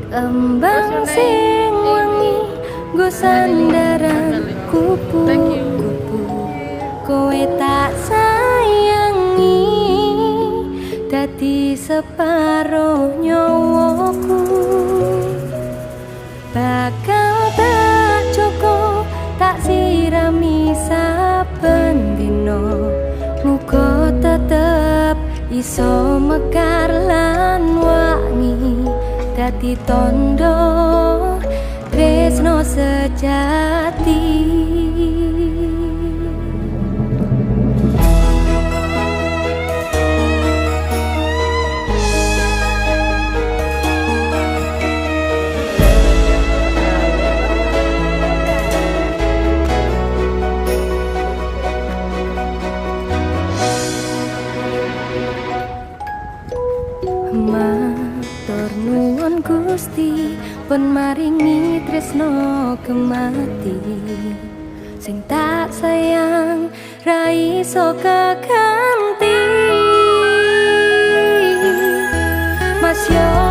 Kembang sing wangi nggo sandaran kupu-kupu, kowe tak sayangi dadi separo nyawaku. Bakal tak cukup tak sirami saben dino, muga tetep iso mekar lan wangi dadi tondo tresno sejati. Matur nuwun Gusti pun maringi tresno kemati, sing tak sayang ra iso keganti. Mas yo